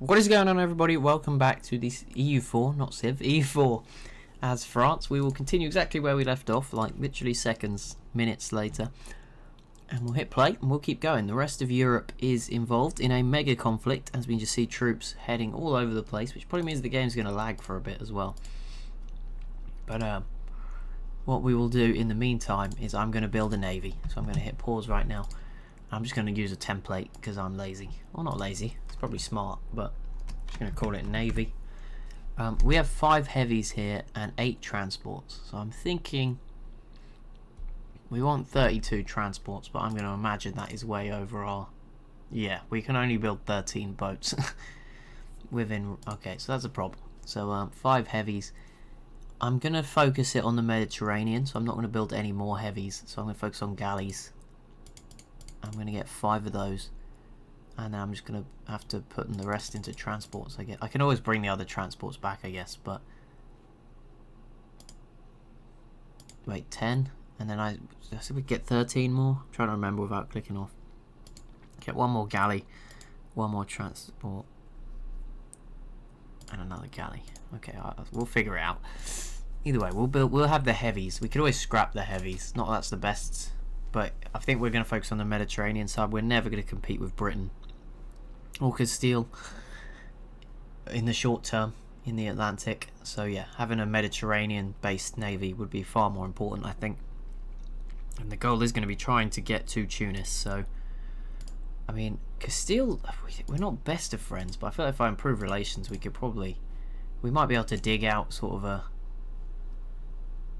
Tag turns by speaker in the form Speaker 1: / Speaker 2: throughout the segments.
Speaker 1: What is going on, everybody? Welcome back to this EU4, not Civ, EU4 as France. We will continue exactly where we left off, like literally seconds, minutes later. And we'll hit play and we'll keep going. The rest of Europe is involved in a mega conflict as we just see troops heading all over the place, which probably means the game's going to lag for a bit as well. But what we will do in the meantime is I'm going to build a navy. So I'm going to hit pause right now. I'm just going to use a template because I'm lazy. Well, not lazy. It's probably smart, but I'm just going to call it navy. We have 5 heavies here and 8 transports. So I'm thinking we want 32 transports, but I'm going to imagine that is way over our... Yeah, we can only build 13 boats within... Okay, so that's a problem. So 5 heavies. I'm going to focus it on the Mediterranean, so I'm not going to build any more heavies. So I'm going to focus on galleys. I'm going to get 5 of those, and then I'm just going to have to put the rest into transports. I can always bring the other transports back, I guess, but wait, 10, and then I said we get 13 more. I'm trying to remember without clicking off. Get 1 more galley, 1 more transport, and another galley. Okay, we'll figure it out. Either way, we'll have the heavies. We could always scrap the heavies. Not that's the best. But I think we're going to focus on the Mediterranean side. We're never going to compete with Britain or Castile in the short term in the Atlantic. So yeah, having a Mediterranean-based navy would be far more important, I think. And the goal is going to be trying to get to Tunis. So, I mean, Castile, we're not best of friends, but I feel like if I improve relations, we might be able to dig out sort of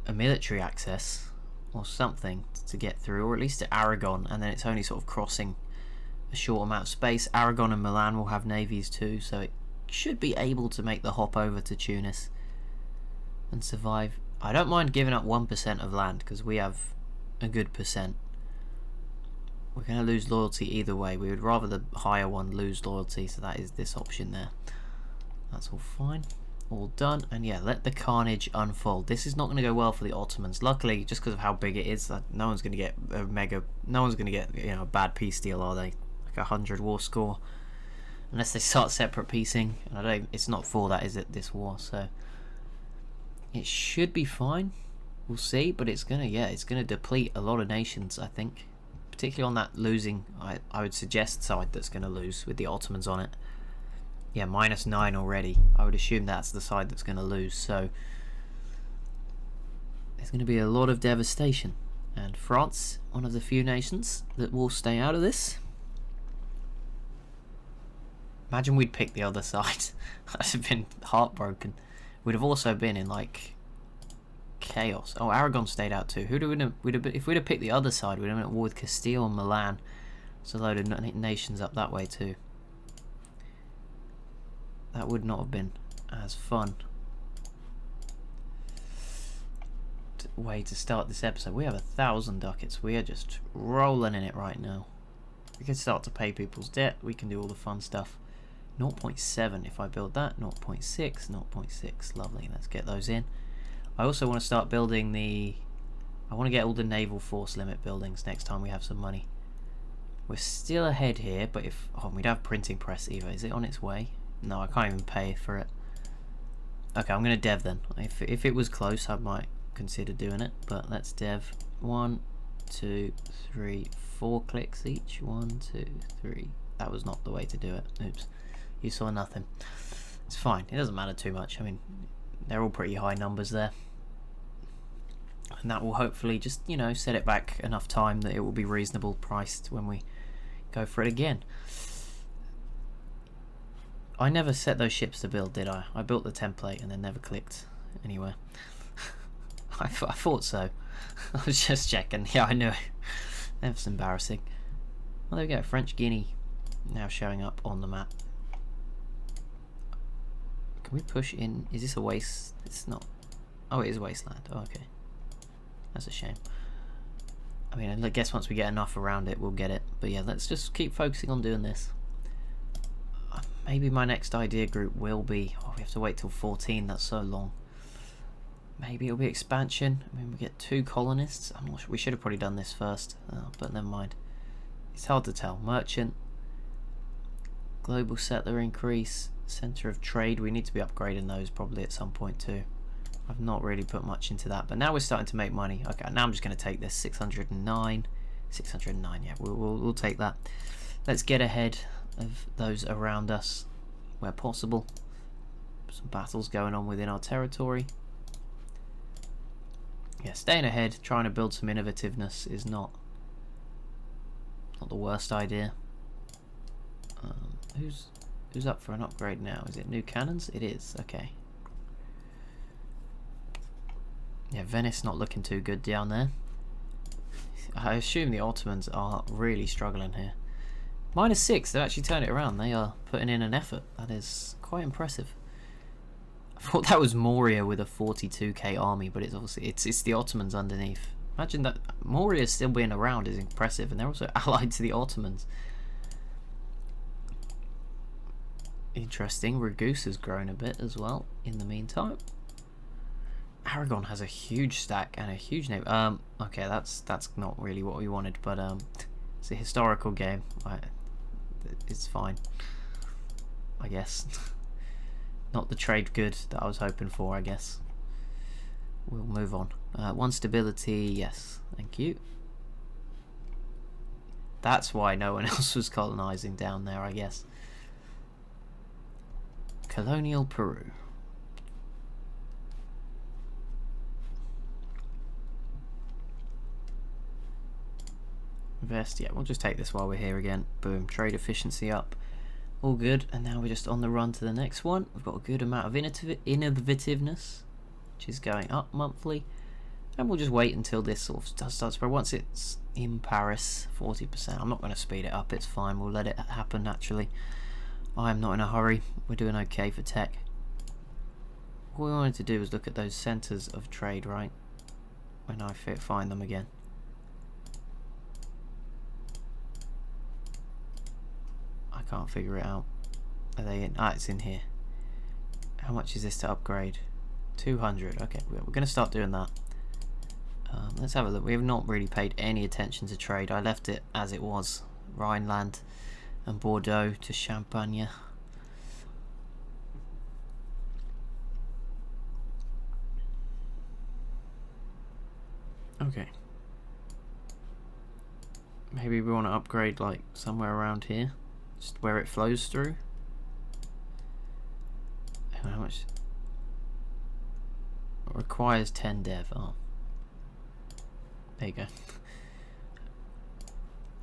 Speaker 1: a military access or something to get through, or at least to Aragon, and then it's only sort of crossing a short amount of space. Aragon and Milan will have navies too, so it should be able to make the hop over to Tunis and survive. I don't mind giving up 1% of land because we have a good percent. We're going to lose loyalty either way. We would rather the higher one lose loyalty, so that is this option there. That's all fine. All done, and yeah, let the carnage unfold. This is not going to go well for the Ottomans. Luckily, just because of how big it is, no one's going to get a bad peace deal, are they? Like 100 war score, unless they start separate piecing. And it's not for that, is it? This war, so it should be fine. We'll see, but it's gonna deplete a lot of nations, I think, particularly on that losing. I would suggest side that's going to lose with the Ottomans on it. Yeah, -9 already. I would assume that's the side that's going to lose, so there's going to be a lot of devastation. And France, one of the few nations that will stay out of this. Imagine we'd picked the other side. I'd have been heartbroken. We'd have also been in like chaos. Oh, Aragon stayed out too. If we'd have picked the other side, we'd have been at war with Castile and Milan. There's a load of nations up that way too. That would not have been as fun way to start this episode. We have 1,000 ducats. We are just rolling in it right now. We can start to pay people's debt. We can do all the fun stuff. 0.7 if I build that. 0.6, 0.6. Lovely. Let's get those in. I also want to start building I want to get all the naval force limit buildings next time we have some money. We're still ahead here, but we don't have printing press either. Is it on its way? No, I can't even pay for it. Okay, I'm going to dev then. If it was close, I might consider doing it. But let's dev. 1, 2, 3, 4 clicks each. 1, 2, 3. That was not the way to do it. Oops. You saw nothing. It's fine. It doesn't matter too much. I mean, they're all pretty high numbers there. And that will hopefully just, set it back enough time that it will be reasonable priced when we go for it again. I never set those ships to build, did I? I built the template and then never clicked anywhere. I thought so. I was just checking. Yeah, I know. That's embarrassing. Well, there we go. French Guinea now showing up on the map. Can we push in? Is this a waste? It's not. Oh, it is a wasteland. Oh, okay. That's a shame. I mean, I guess once we get enough around it, we'll get it. But yeah, let's just keep focusing on doing this. Maybe my next idea group will be... Oh, we have to wait till 14. That's so long. Maybe it'll be expansion. I mean, we get 2 colonists. I'm not sure. We should have probably done this first. But never mind. It's hard to tell. Merchant. Global settler increase. Center of trade. We need to be upgrading those probably at some point too. I've not really put much into that, but now we're starting to make money. Okay, now I'm just going to take this 609. 609, yeah, we'll take that. Let's get ahead of those around us where possible. Some battles going on within our territory. Yeah, staying ahead, trying to build some innovativeness is not the worst idea. Who's up for an upgrade now? Is it new cannons? It is. Okay. Yeah, Venice not looking too good down there. I assume the Ottomans are really struggling here. -6, they've actually turned it around. They are putting in an effort. That is quite impressive. I thought that was Moria with a 42k army, but it's obviously it's the Ottomans underneath. Imagine that Moria still being around is impressive, and they're also allied to the Ottomans. Interesting. Ragus has grown a bit as well in the meantime. Aragon has a huge stack and a huge name. Okay, that's not really what we wanted, but it's a historical game. It's fine, I guess. Not the trade good that I was hoping for, I guess. We'll move on. One stability, yes, thank you. That's why no one else was colonizing down there, I guess. Colonial Peru. Invest, yeah, we'll just take this while we're here again. Boom, trade efficiency up. All good, and now we're just on the run to the next one. We've got a good amount of innovativeness, which is going up monthly. And we'll just wait until this sort of does start spread. Once it's in Paris, 40%. I'm not going to speed it up, it's fine. We'll let it happen naturally. I'm not in a hurry. We're doing okay for tech. What we wanted to do was look at those centres of trade, right? When I find them again. I can't figure it out. Are they in? Ah, it's in here. How much is this to upgrade? 200. Okay, we're going to start doing that. Let's have a look. We have not really paid any attention to trade. I left it as it was. Rhineland and Bordeaux to Champagne. Okay. Maybe we want to upgrade like somewhere around here. Just where it flows through. How much? It requires 10 dev. Oh. There you go.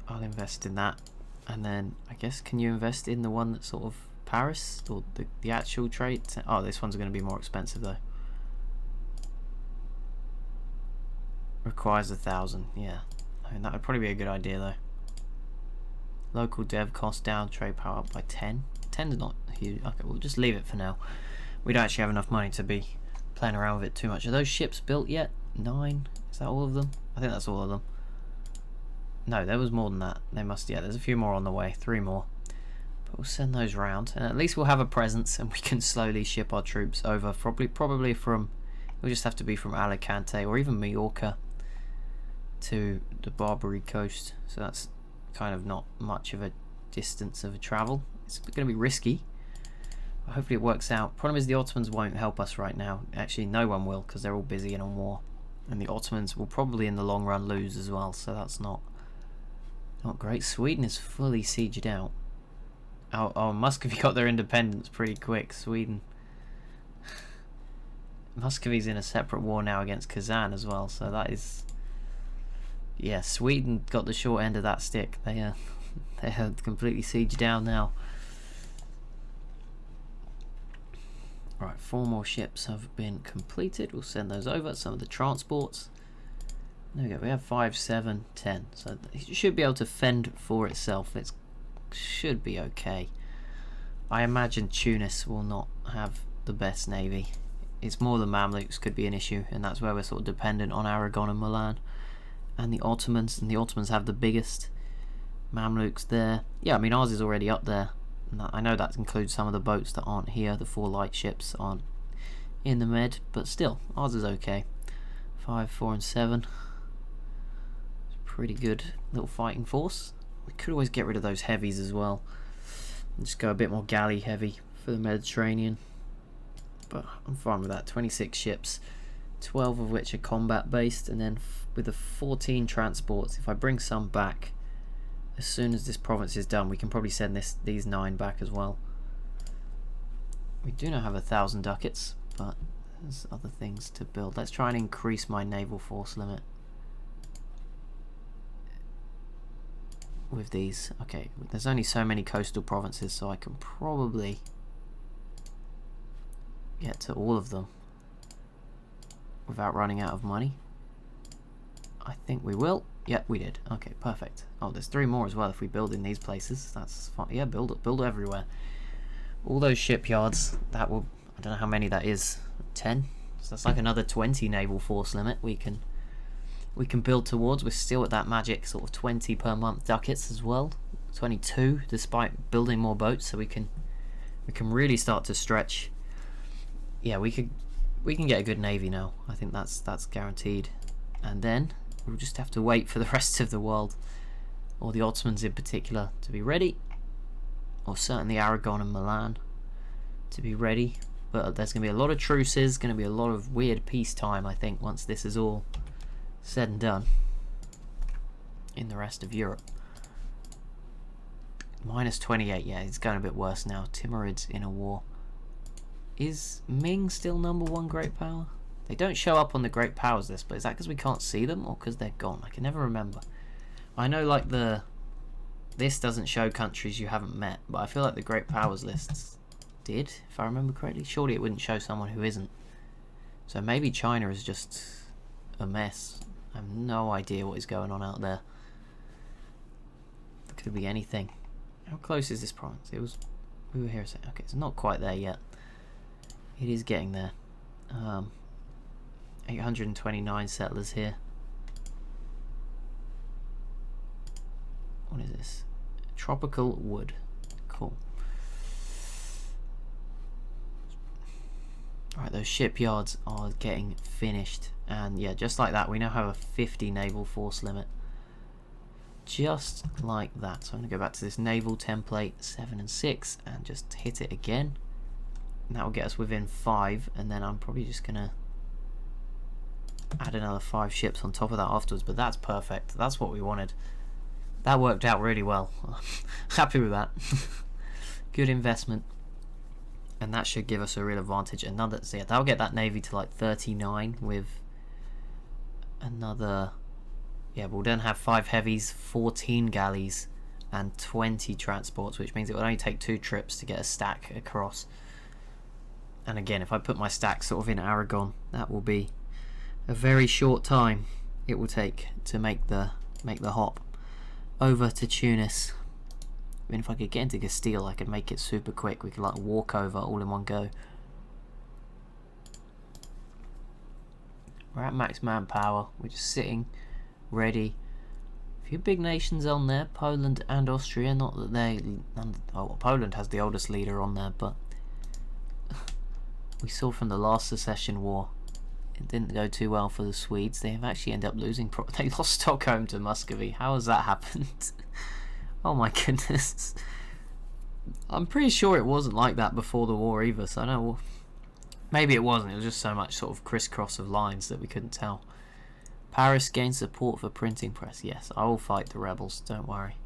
Speaker 1: I'll invest in that. And then, I guess, can you invest in the one that's sort of Paris? Or the actual trait? Oh, this one's going to be more expensive though. Requires 1,000, yeah. I mean, that would probably be a good idea though. Local dev cost down, trade power up by 10. 10's not huge. Okay, we'll just leave it for now. We don't actually have enough money to be playing around with it too much. Are those ships built yet? 9? Is that all of them? I think that's all of them. No, there was more than that. They must, yeah, there's a few more on the way. 3 more. But we'll send those round. And at least we'll have a presence and we can slowly ship our troops over. Probably from, it'll just have to be from Alicante or even Majorca to the Barbary coast. So that's kind of not much of a distance of a travel. It's going to be risky, but hopefully it works out. Problem is the Ottomans won't help us right now. Actually, no one will because they're all busy in a war, and the Ottomans will probably in the long run lose as well. So that's not great. Sweden is fully sieged out. Oh, Muscovy got their independence pretty quick. Sweden. Muscovy's in a separate war now against Kazan as well. So that is. Yeah, Sweden got the short end of that stick. They are completely sieged down now. Right, 4 more ships have been completed. We'll send those over. Some of the transports. There we go. We have 5, 7, 10. So it should be able to fend for itself. It should be okay. I imagine Tunis will not have the best navy. It's more the Mamluks could be an issue, and that's where we're sort of dependent on Aragon and Milan. And the Ottomans have the biggest. Mamluks there. Yeah, I mean ours is already up there. And I know that includes some of the boats that aren't here. The 4 light ships aren't in the Med, but still, ours is okay. 5, 4, and 7. It's a pretty good little fighting force. We could always get rid of those heavies as well. Just go a bit more galley heavy for the Mediterranean. But I'm fine with that. 26 ships, 12 of which are combat based, and then with the 14 transports, if I bring some back, as soon as this province is done, we can probably send these 9 back as well. We do not have 1,000 ducats, but there's other things to build. Let's try and increase my naval force limit with these. Okay, there's only so many coastal provinces, so I can probably get to all of them without running out of money. I think we will. Yep, we did. Okay, perfect. Oh, there's 3 more as well if we build in these places. That's fine. Yeah, build everywhere. All those shipyards, that will, I don't know how many that is, 10? So that's like another 20 naval force limit we can build towards. We're still at that magic sort of 20 per month ducats as well. 22 despite building more boats, so we can really start to stretch. Yeah, we can get a good navy now. I think that's guaranteed. And then we'll just have to wait for the rest of the world, or the Ottomans in particular, to be ready. Or certainly Aragon and Milan to be ready. But there's going to be a lot of truces, going to be a lot of weird peacetime, I think, once this is all said and done in the rest of Europe. Minus 28, yeah, it's going a bit worse now. Timurids in a war. Is Ming still #1 great power? They don't show up on the great powers list, but is that because we can't see them or because they're gone? I can never remember. I know like this doesn't show countries you haven't met, but I feel like the great powers lists did, if I remember correctly. Surely it wouldn't show someone who isn't. So maybe China is just a mess. I have no idea what is going on out there. It could be anything. How close is this province? We were here a second. Okay, it's not quite there yet. It is getting there. 829 settlers here. What is this? Tropical wood. Cool. Alright, those shipyards are getting finished. And yeah, just like that, we now have a 50 naval force limit. Just like that. So I'm going to go back to this naval template 7 and 6 and just hit it again. And that will get us within 5, and then I'm probably just going to add another 5 ships on top of that afterwards. But that's perfect. That's what we wanted. That worked out really well. Happy with that. Good investment. And that should give us a real advantage. Another, so yeah, that'll get that navy to like 39 with another. Yeah, we'll then have 5 heavies, 14 galleys, and 20 transports, which means it will only take 2 trips to get a stack across. And again, if I put my stack sort of in Aragon, that will be a very short time it will take to make the hop over to Tunis. I mean, if I could get into Castile, I could make it super quick. We could like walk over all in one go. We're at max manpower. We're just sitting ready. A few big nations on there, Poland and Austria. Not that they, well, Poland has the oldest leader on there, but we saw from the last secession war, it didn't go too well for the Swedes. They have actually ended up losing. They lost Stockholm to Muscovy. How has that happened? Oh my goodness. I'm pretty sure it wasn't like that before the war either, so I don't know. Maybe it wasn't. It was just so much sort of crisscross of lines that we couldn't tell. Paris gained support for printing press. Yes, I will fight the rebels, don't worry.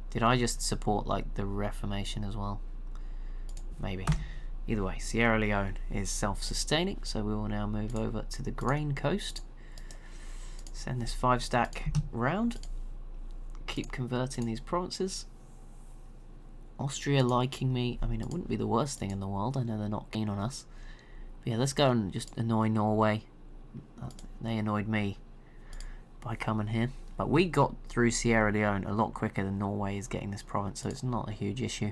Speaker 1: Did I just support like the Reformation as well? Maybe. Either way, Sierra Leone is self-sustaining, so we will now move over to the grain coast. Send this 5 stack round. Keep converting these provinces. Austria liking me. I mean, it wouldn't be the worst thing in the world. I know they're not keen on us. But yeah, let's go and just annoy Norway. They annoyed me by coming here. But we got through Sierra Leone a lot quicker than Norway is getting this province, so it's not a huge issue.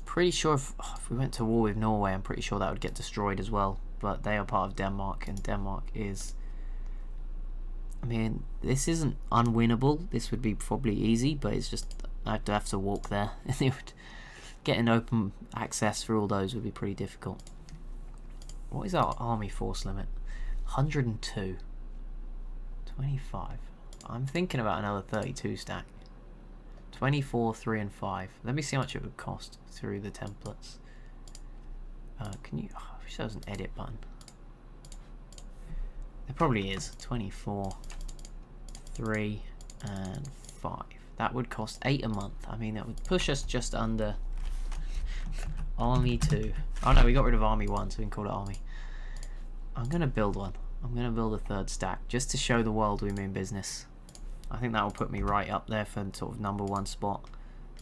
Speaker 1: Pretty sure if we went to war with Norway, I'm pretty sure that would get destroyed as well. But they are part of Denmark, and Denmark is... I mean, this isn't unwinnable. This would be probably easy, but it's just I'd have to walk there, and it would getting open access for all those would be pretty difficult. What is our army force limit? 102. 25. I'm thinking about another 32 stack. 24, 3 and 5. Let me see how much it would cost through the templates. Can you... Oh, I wish there was an edit button. There probably is. 24, 3 and 5. That would cost 8 a month. I mean, that would push us just under Army 2. Oh no, we got rid of Army 1, so we can call it Army. I'm going to build one. I'm going to build a third stack just to show the world we mean business. I think that will put me right up there for sort of #1 spot.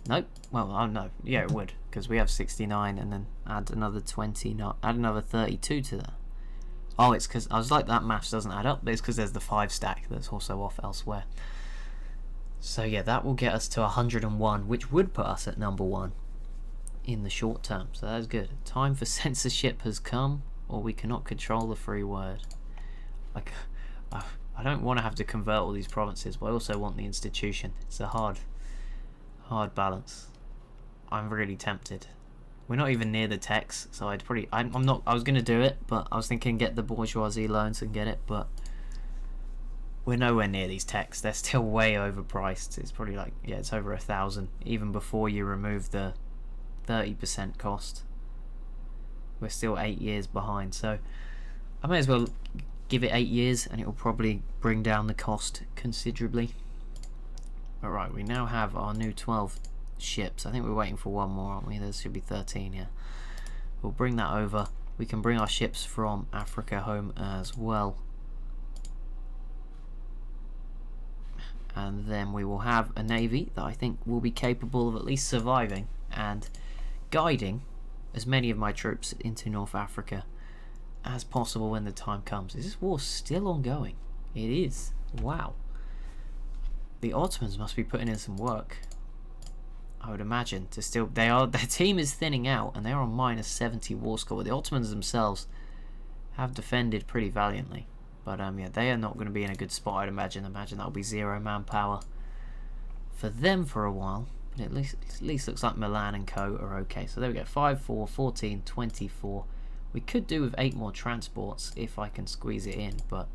Speaker 1: Nope. Well, oh no. Yeah, it would, because we have 69 and then add another 20, not add another 32 to that. Oh, it's because I was like, that maths doesn't add up, but it's because there's the 5 stack that's also off elsewhere. So yeah, that will get us to 101, which would put us at #1 in the short term. So that's good. Time for censorship has come, or we cannot control the free word. Like, I don't want to have to convert all these provinces, but I also want the institution. It's a hard balance. I'm really tempted. We're not even near the techs, so I'm not. I was gonna do it, but I was thinking get the bourgeoisie loans and get it, but we're nowhere near these techs. They're still way overpriced. It's probably like, yeah, it's over 1,000 even before you remove the 30% cost. We're still 8 years behind, so I may as well give it 8 years and it will probably bring down the cost considerably. Alright, we now have our new 12 ships. I think we're waiting for one more, aren't we? There should be 13 here. We'll bring that over. We can bring our ships from Africa home as well. And then we will have a navy that I think will be capable of at least surviving and guiding as many of my troops into North Africa as possible when the time comes. Is this war still ongoing? It is. Wow. The Ottomans must be putting in some work, I would imagine, to still... their team is thinning out and they're on -70 war score. The Ottomans themselves have defended pretty valiantly, but yeah, they are not going to be in a good spot, I'd imagine. That'll be 0 manpower for them for a while, but at least looks like Milan and co are okay. So there we go. 5, 4, 14, 24. We could do with 8 more transports if I can squeeze it in, but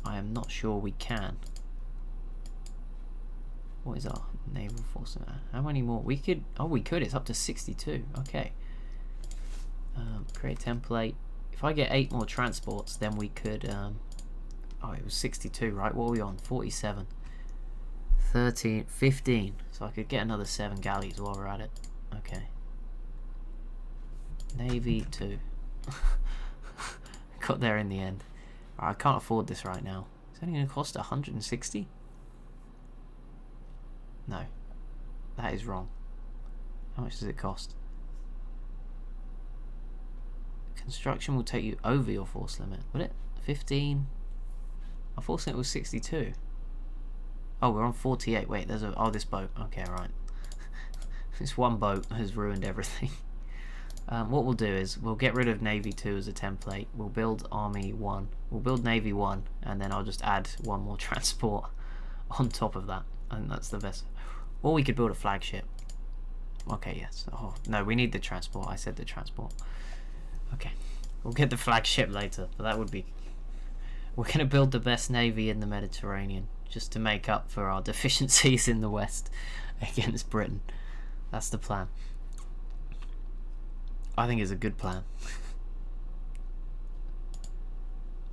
Speaker 1: I am not sure we can. What is our naval force? How many more? We could... oh, we could. It's up to 62. Okay. Create template. If I get 8 more transports, then we could... oh, it was 62, right? What are we on? 47. 13, 15. So I could get another 7 galleys while we're at it. Okay. Navy 2. Got there in the end. Right, I can't afford this right now. It's only going to cost 160? No. That is wrong. How much does it cost? Construction will take you over your force limit. Will it? 15? Our force limit was 62. Oh, we're on 48. Wait, there's a... oh, this boat. Okay, right. This one boat has ruined everything. What we'll do is we'll get rid of Navy 2 as a template. We'll build Army 1. We'll build Navy 1, and then I'll just add 1 more transport on top of that. I think that's the best. Or we could build a flagship. Okay, yes. Oh, no, we need the transport. I said the transport. Okay. We'll get the flagship later, but that would be... we're going to build the best navy in the Mediterranean just to make up for our deficiencies in the West against Britain. That's the plan. I think it's a good plan.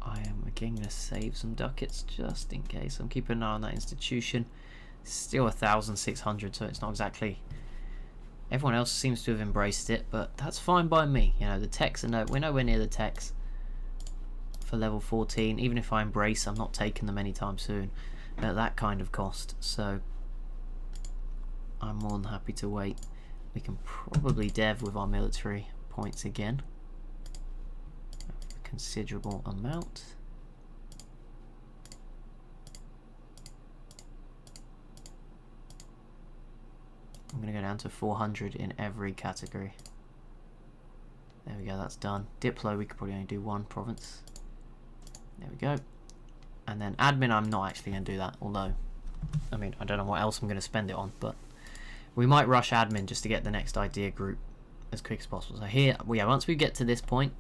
Speaker 1: I am again going to save some ducats just in case. I'm keeping an eye on that institution. It's still 1,600, so it's not exactly... everyone else seems to have embraced it, but that's fine by me. You know, the techs are we're nowhere near the techs for level 14. Even if I embrace, I'm not taking them anytime soon at that kind of cost. So I'm more than happy to wait. We can probably dev with our military points again. A considerable amount. I'm going to go down to 400 in every category. There we go, that's done. Diplo, we could probably only do 1 province. There we go. And then admin, I'm not actually going to do that, although, I mean, I don't know what else I'm going to spend it on, but we might rush admin just to get the next idea group as quick as possible. So here, yeah, once we get to this point,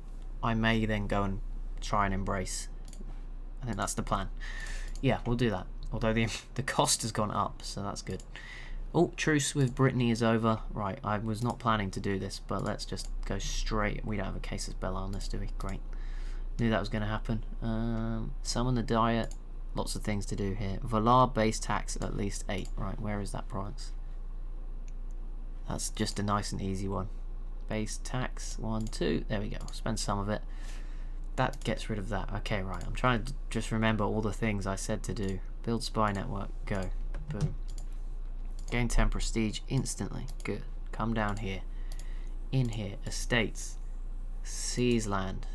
Speaker 1: I may then go and try and embrace. I think that's the plan. Yeah, we'll do that. Although the cost has gone up, so that's good. Oh, truce with Brittany is over. Right, I was not planning to do this, but let's just go straight. We don't have a casus belli on this, do we? Great. Knew that was going to happen. Summon the Diet. Lots of things to do here. Valar base tax at least 8. Right, where is that province? That's just a nice and easy one. Base tax 1, 2. There we go. Spend some of it. That gets rid of that. Okay, right. I'm trying to just remember all the things I said to do. Build spy network. Go. Boom. Gain 10 prestige instantly. Good. Come down here. In here. Estates. Seize land.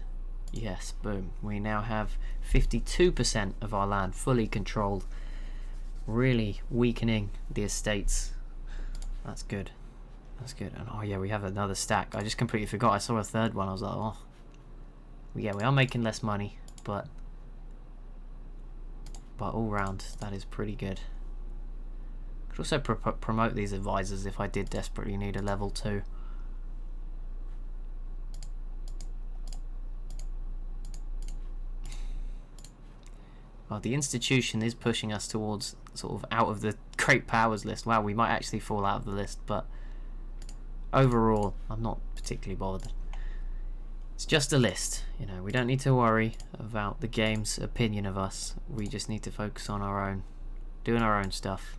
Speaker 1: Yes. Boom. We now have 52% of our land fully controlled. Really weakening the estates. That's good. That's good. And oh yeah, we have another stack. I just completely forgot. I saw a third one. I was like, oh. Yeah, we are making less money, but all round, that is pretty good. Could also promote these advisors if I did desperately need a level 2. Well, the institution is pushing us towards sort of out of the great powers list. Wow, we might actually fall out of the list, but overall, I'm not particularly bothered. It's just a list, you know. We don't need to worry about the game's opinion of us. We just need to focus on our own, doing our own stuff,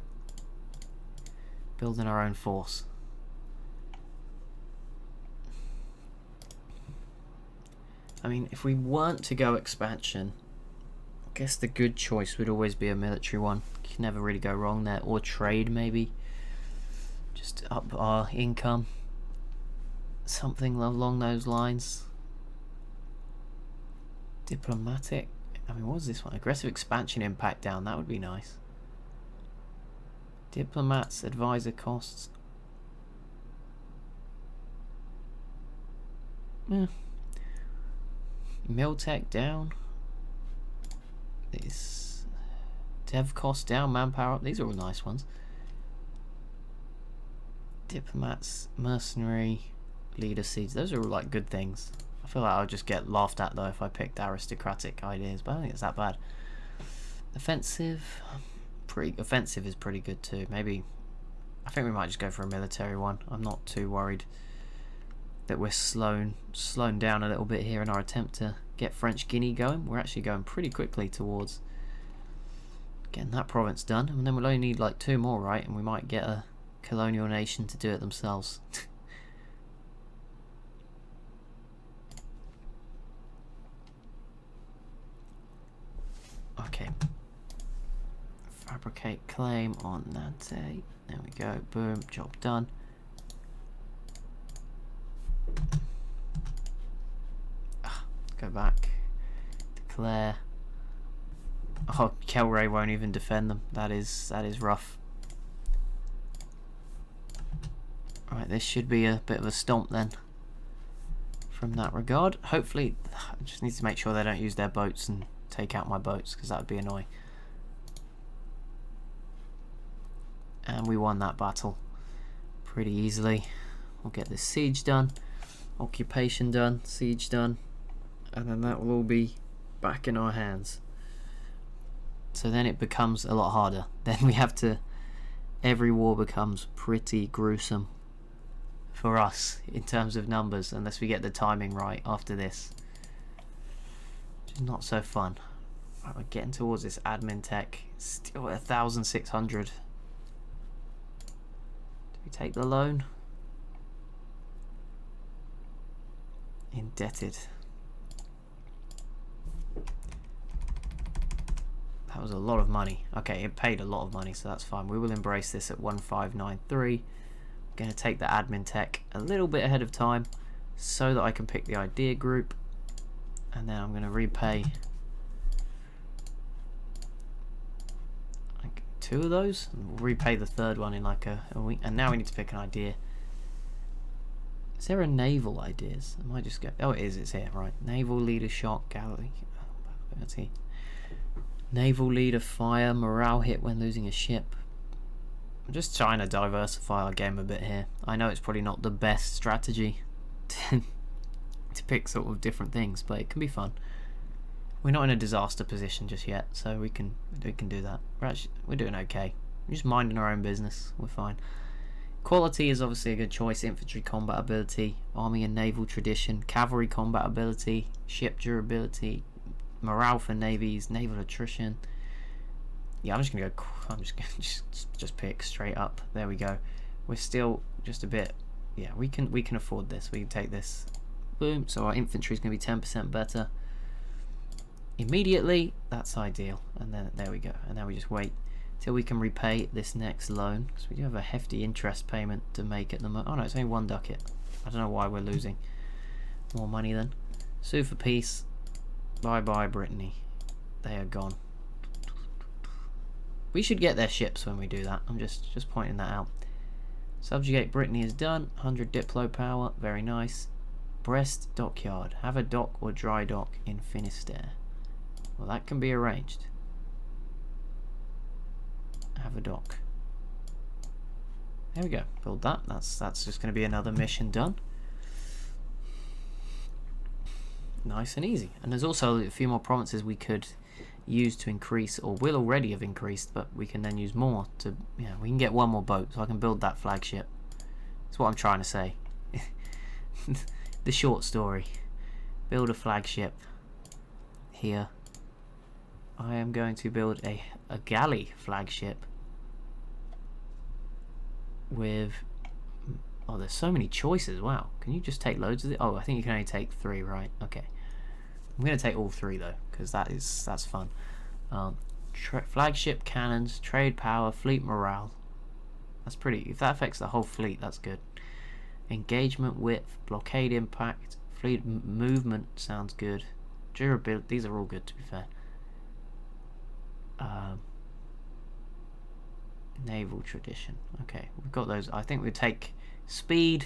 Speaker 1: building our own force. I mean, if we weren't to go expansion, I guess the good choice would always be a military one. You can never really go wrong there. Or trade, maybe. Just up our income. Something along those lines. Diplomatic. I mean, what was this one? Aggressive expansion impact down. That would be nice. Diplomats, advisor costs. Yeah. Miltech down. This dev cost down, manpower up. These are all nice ones. Diplomats, mercenary, leader seeds. Those are all like good things. I feel like I'll just get laughed at though if I picked aristocratic ideas, but I don't think it's that bad. Offensive, offensive is pretty good too. Maybe I think we might just go for a military one. I'm not too worried that we're slowing down a little bit here in our attempt to get French Guinea going. We're actually going pretty quickly towards getting that province done, and then we'll only need like 2 more, right? And we might get a colonial nation to do it themselves. Okay. Fabricate claim on Nante. There we go. Boom. Job done. Go back. Declare. Oh, Kelray won't even defend them. That is rough. Right, this should be a bit of a stomp then. From that regard, hopefully, I just need to make sure they don't use their boats and take out my boats, because that would be annoying. And we won that battle pretty easily. We'll get this siege done, occupation done, siege done, and then that will all be back in our hands. So then it becomes a lot harder. Then we have to, every war becomes pretty gruesome for us in terms of numbers, unless we get the timing right after this. Which is not so fun. Right, we're getting towards this admin tech. Still at 1,600. Do we take the loan? Indebted. That was a lot of money. Okay, it paid a lot of money, so that's fine. We will embrace this at 1593. I'm going to take the admin tech a little bit ahead of time so that I can pick the idea group, and then I'm going to repay like 2 of those, and we'll repay the third one in like a week. And now we need to pick an idea. Is there a naval ideas? I might just go. Oh, it is. It's here. Right. Naval leader shot gallery. Let's see. Naval leader fire. Morale hit when losing a ship. I'm just trying to diversify our game a bit here. I know it's probably not the best strategy to pick sort of different things, but it can be fun. We're not in a disaster position just yet, so we can do that. We're doing okay. We're just minding our own business. We're fine. Quality is obviously a good choice. Infantry combat ability, army and naval tradition, cavalry combat ability, ship durability, morale for navies, naval attrition. Yeah, I'm just gonna go. I'm just gonna just pick straight up. There we go. We're still just a bit. Yeah, we can afford this. We can take this. Boom. So our infantry is gonna be 10% better immediately. That's ideal. And then there we go. And now we just wait till we can repay this next loan, because we do have a hefty interest payment to make at the moment. Oh no, it's only 1 ducat. I don't know why we're losing more money then. Sue for peace. Bye bye Brittany. They are gone. We should get their ships when we do that. I'm just pointing that out. Subjugate Brittany is done. 100 Diplo power. Very nice. Brest dockyard. Have a dock or dry dock in Finisterre. Well, that can be arranged. Have a dock. There we go. Build that. That's just going to be another mission done. Nice and easy. And there's also a few more provinces we could use to increase, or will already have increased, but we can then use more to, yeah, we can get 1 more boat, so I can build that flagship. That's what I'm trying to say. The short story. Build a flagship here. I am going to build a galley flagship with, oh, there's so many choices. Wow, can you just take loads of it? Oh, I think you can only take 3, right? Okay, I'm gonna take all 3 though, because that's fun. Flagship cannons, trade power, fleet morale. That's pretty. If that affects the whole fleet, that's good. Engagement width, blockade impact, fleet movement sounds good. Durability, these are all good to be fair. Naval tradition. Okay, we've got those. I think we take speed,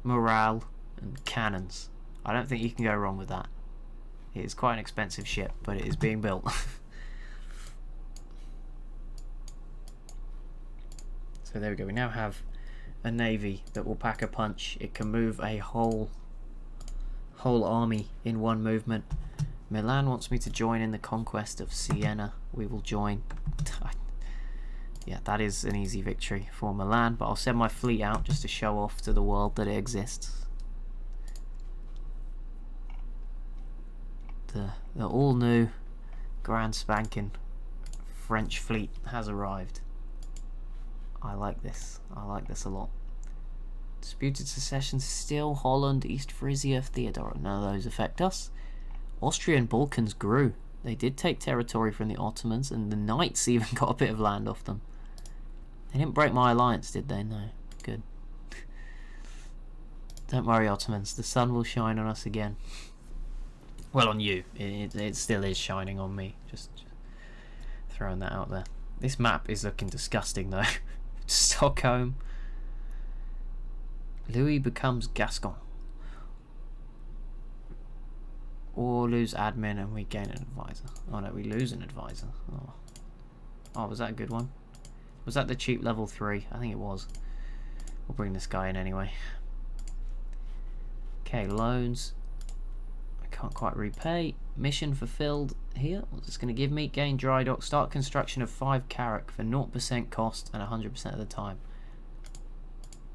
Speaker 1: morale, and cannons. I don't think you can go wrong with that. It is quite an expensive ship, but it is being built. So there we go. We now have a navy that will pack a punch. It can move a whole army in 1 movement. Milan wants me to join in the conquest of Siena. We will join. Yeah, that is an easy victory for Milan, but I'll send my fleet out just to show off to the world that it exists. The all new grand spanking French fleet has arrived. I like this. I like this a lot. Disputed succession still. Holland, East Frisia, Theodora. None of those affect us. Austrian Balkans grew. They did take territory from the Ottomans, and the Knights even got a bit of land off them. They didn't break my alliance, did they? No. Good. Don't worry, Ottomans. The sun will shine on us again. Well, on you. It still is shining on me. Just throwing that out there. This map is looking disgusting, though. Stockholm. Louis becomes Gascon. Or lose admin and we gain an advisor. Oh no, we lose an advisor. Oh, was that a good one? Was that the cheap level 3? I think it was. We'll bring this guy in anyway. Okay, loans. I can't quite repay. Mission fulfilled here. What's this going to give me? Gain dry dock. Start construction of 5 carrack for 0% cost and 100% of the time.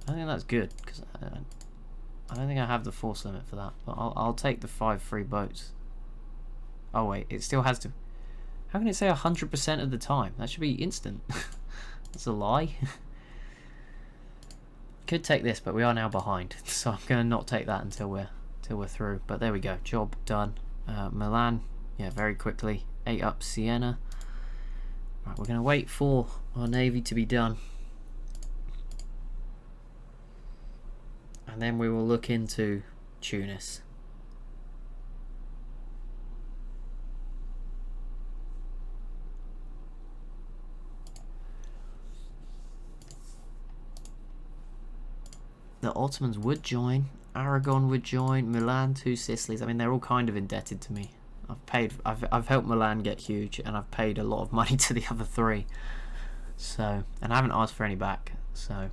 Speaker 1: I think that's good, because I don't think I have the force limit for that, but I'll take the 5 free boats. Oh wait, it still has to. How can it say 100% of the time? That should be instant. That's a lie. Could take this, but we are now behind, so I'm going to not take that until we're through. But there we go, job done. Milan, yeah, very quickly. 8 up Siena. Right, we're going to wait for our navy to be done. And then we will look into Tunis. The Ottomans would join, Aragon would join, Milan, 2 Sicilies. I mean, they're all kind of indebted to me. I've helped Milan get huge, and I've paid a lot of money to the other 3. So, and I haven't asked for any back. So,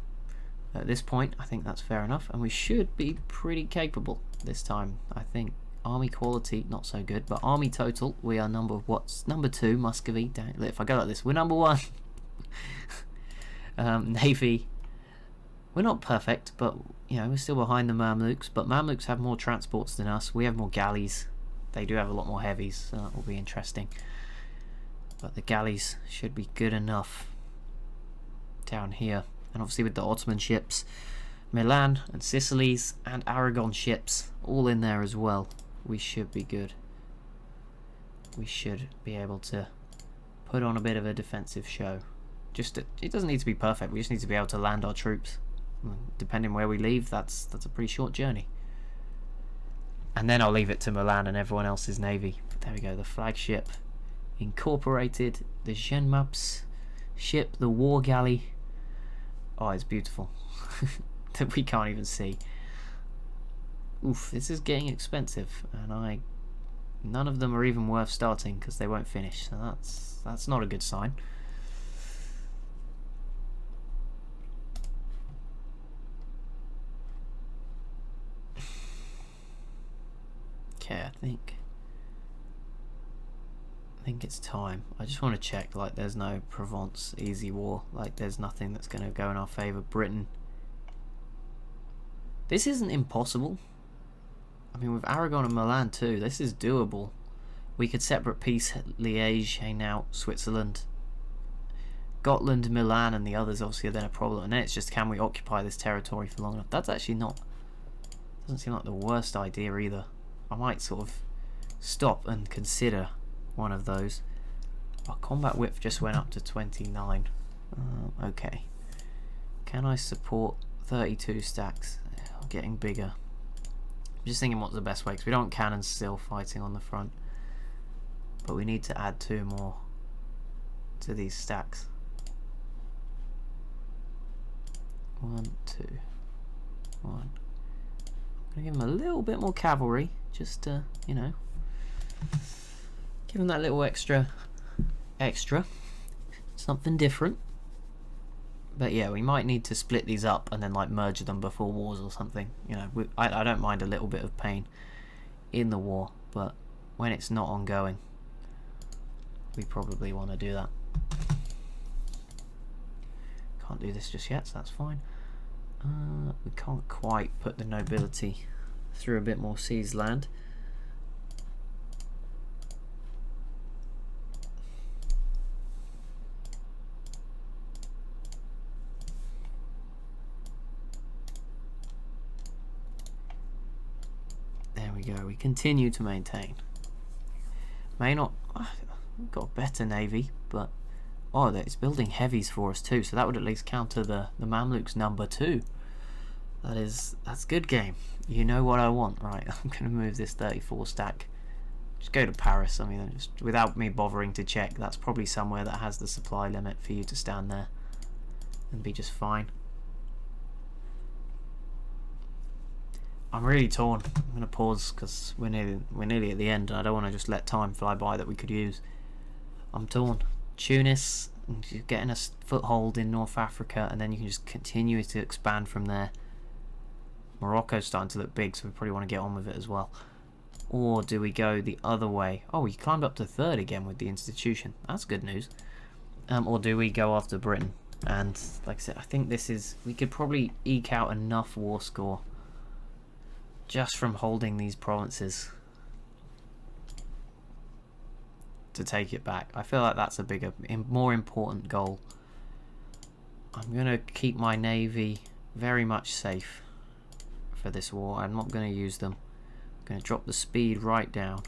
Speaker 1: at this point, I think that's fair enough, and we should be pretty capable this time. I think army quality not so good, but army total we are number 2. Muscovy. If I go like this, we're number 1. Navy, we're not perfect, but you know, we're still behind the Mamluks, but Mamluks have more transports than us. We have more galleys. They do have a lot more heavies, so that will be interesting. But the galleys should be good enough down here. And obviously with the Ottoman ships, Milan and Sicily's and Aragon ships all in there as well, we should be good. We should be able to put on a bit of a defensive show. It doesn't need to be perfect, we just need to be able to land our troops. Depending where we leave, that's a pretty short journey. And then I'll leave it to Milan and everyone else's navy. But there we go, the flagship incorporated, the Genmaps ship, the war galley. Oh, it's beautiful. That we can't even see. Oof, this is getting expensive, and none of them are even worth starting because they won't finish. So that's not a good sign. Okay, I think it's time. I just want to check, like, there's no Provence easy war, like there's nothing that's going to go in our favour. Britain, this isn't impossible. I mean, with Aragon and Milan too, this is doable. We could separate peace Liège, Hainaut, Switzerland, Gotland, Milan, and the others obviously are then a problem. And then it's just, can we occupy this territory for long enough? That's actually doesn't seem like the worst idea either. I might sort of stop and consider one of those. Our combat width just went up to 29. Okay. Can I support 32 stacks? Getting bigger. I'm just thinking what's the best way, because we don't want cannons still fighting on the front. But we need to add 2 more to these stacks. 1, 2, 1. I'm going to give them a little bit more cavalry, just to, you know, give them that little extra, something different. But yeah, we might need to split these up and then like merge them before wars or something. You know, I don't mind a little bit of pain in the war, but when it's not ongoing, we probably want to do that. Can't do this just yet, so that's fine. We can't quite put the nobility through a bit more seas land. There we go, we continue to maintain. May not, we've got a better navy, but oh, it's building heavies for us too, so that would at least counter the Mamluks number 2. That's good game. You know what I want, right? I'm gonna move this 34 stack. Just go to Paris. I mean, just without me bothering to check, that's probably somewhere that has the supply limit for you to stand there and be just fine. I'm really torn. I'm gonna pause because we're nearly at the end, and I don't want to just let time fly by that we could use. I'm torn. Tunis, you're getting a foothold in North Africa, and then you can just continue to expand from there. Morocco's starting to look big, so we probably want to get on with it as well. Or do we go the other way? Oh, we climbed up to 3rd again with the institution. That's good news. Or do we go after Britain? And like I said, I think we could probably eke out enough war score just from holding these provinces to take it back. I feel like that's a bigger, more important goal. I'm going to keep my navy very much safe for this war. I'm not going to use them. I'm going to drop the speed right down.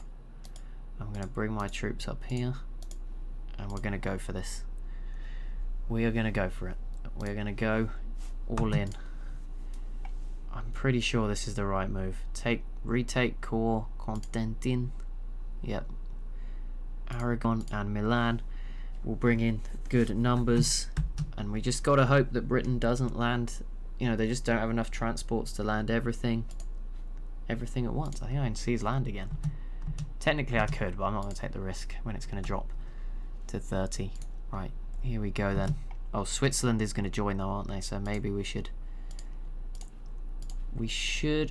Speaker 1: I'm going to bring my troops up here, and we're going to go for this. We are going to go for it. We're going to go all in. I'm pretty sure this is the right move. Retake Core, Constantin. Yep. Aragon and Milan will bring in good numbers, and we just got to hope that Britain doesn't land, you know, they just don't have enough transports to land everything at once. I think I can seize land again. Technically I could, but I'm not going to take the risk when it's going to drop to 30. Right, here we go then. Oh, Switzerland is going to join though, aren't they? So maybe we should,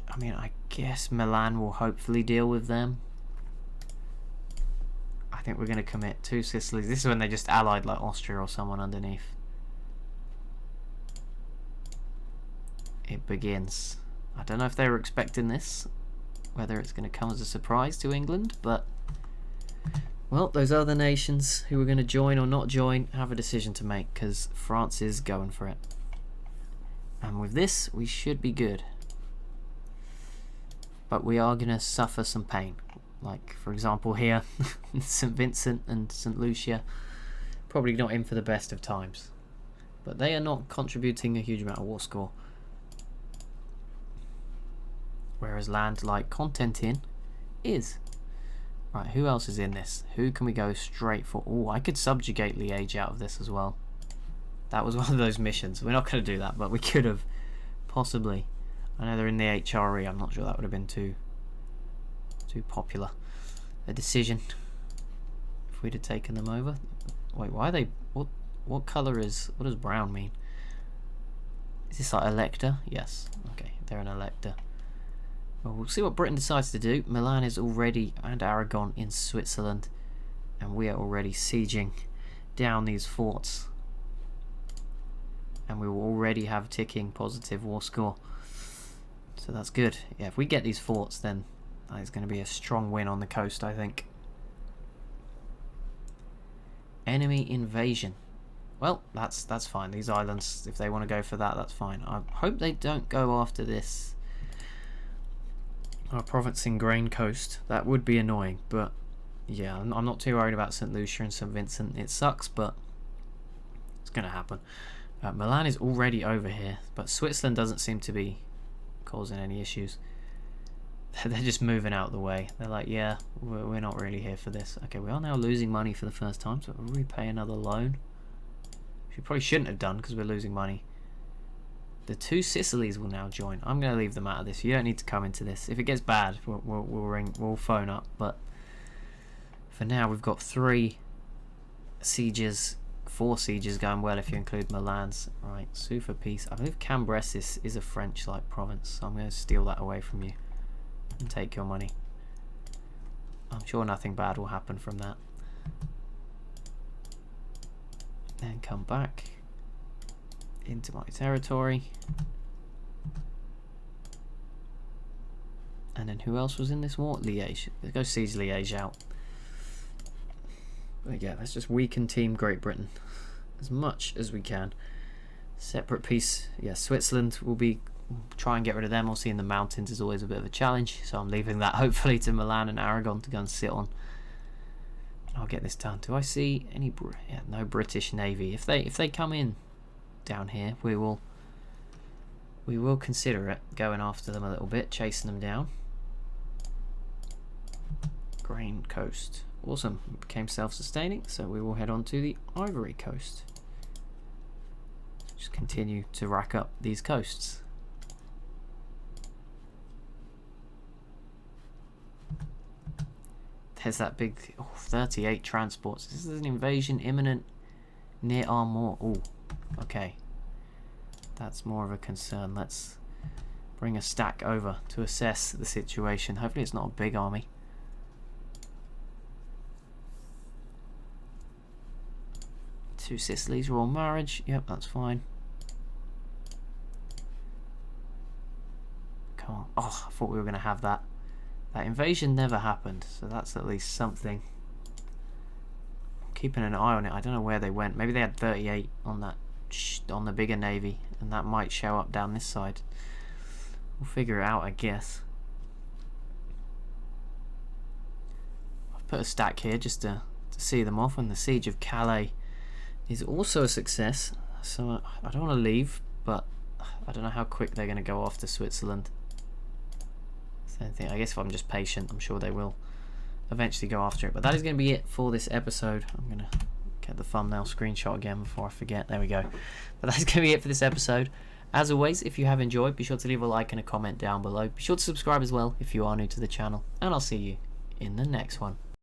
Speaker 1: I mean, I guess Milan will hopefully deal with them. I think we're going to commit 2 Sicilies. This is when they just allied like Austria or someone underneath. It begins. I don't know if they were expecting this, whether it's going to come as a surprise to England, but well, those other nations who are going to join or not join have a decision to make, because France is going for it. And with this, we should be good. But we are going to suffer some pain. Like, for example, here, St. Vincent and St. Lucia, probably not in for the best of times. But they are not contributing a huge amount of war score. Whereas land like Contentin is. Right, who else is in this? Who can we go straight for? Oh, I could subjugate Liège out of this as well. That was one of those missions. We're not going to do that, but we could have. Possibly. I know they're in the HRE. I'm not sure that would have been too popular a decision if we'd have taken them over. Wait, why are they... What colour is... What does brown mean? Is this like elector? Yes. Okay, they're an elector. Well, we'll see what Britain decides to do. Milan is already, and Aragon in Switzerland, and we are already sieging down these forts, and we will already have ticking positive war score, so that's good. Yeah, if we get these forts, then it's going to be a strong win on the coast, I think. Enemy invasion. Well, that's fine. These islands, if they want to go for that, that's fine. I hope they don't go after this our province in Grain Coast. That would be annoying, but yeah, I'm not too worried about St. Lucia and St. Vincent. It sucks, but it's going to happen. Milan is already over here, but Switzerland doesn't seem to be causing any issues. They're just moving out of the way. They're like, yeah, we're not really here for this. Okay, we are now losing money for the first time, so we'll repay another loan. Which we probably shouldn't have done because we're losing money. The 2 Sicilies will now join. I'm going to leave them out of this. You don't need to come into this. If it gets bad, we'll phone up. But for now, we've got 3 sieges, 4 sieges going well if you include Milan's. Right, sue for peace. I believe Cambressis is a French-like province, so I'm going to steal that away from you and take your money. I'm sure nothing bad will happen from that. Then come back into my territory. And then who else was in this war? Liège. Let's go siege Liège out. But yeah, let's just weaken Team Great Britain as much as we can. Separate peace. Yeah, Switzerland will be... Try and get rid of them. Obviously in the mountains is always a bit of a challenge, so I'm leaving that hopefully to Milan and Aragon to go and sit on. I'll get this done. Do I see any... Yeah, no British Navy. If they come in down here, we will consider it, going after them a little bit, chasing them down. Grain Coast. Awesome. It became self-sustaining, so we will head on to the Ivory Coast. Just continue to rack up these coasts. There's that big 38 transports. This is an invasion imminent near Armor. Oh, okay. That's more of a concern. Let's bring a stack over to assess the situation. Hopefully it's not a big army. Two Sicilies, royal marriage. Yep, that's fine. Come on. Oh, I thought we were going to have that. That invasion never happened, so that's at least something. I'm keeping an eye on it. I don't know where they went. Maybe they had 38 on that, on the bigger navy, and that might show up down this side. We'll figure it out, I guess. I've put a stack here just to see them off, and the siege of Calais is also a success. So I don't want to leave, but I don't know how quick they're going to go after Switzerland. I guess if I'm just patient, I'm sure they will eventually go after it. But that is going to be it for this episode. I'm going to get the thumbnail screenshot again before I forget. There we go. But that's going to be it for this episode. As always, if you have enjoyed, be sure to leave a like and a comment down below. Be sure to subscribe as well if you are new to the channel. And I'll see you in the next one.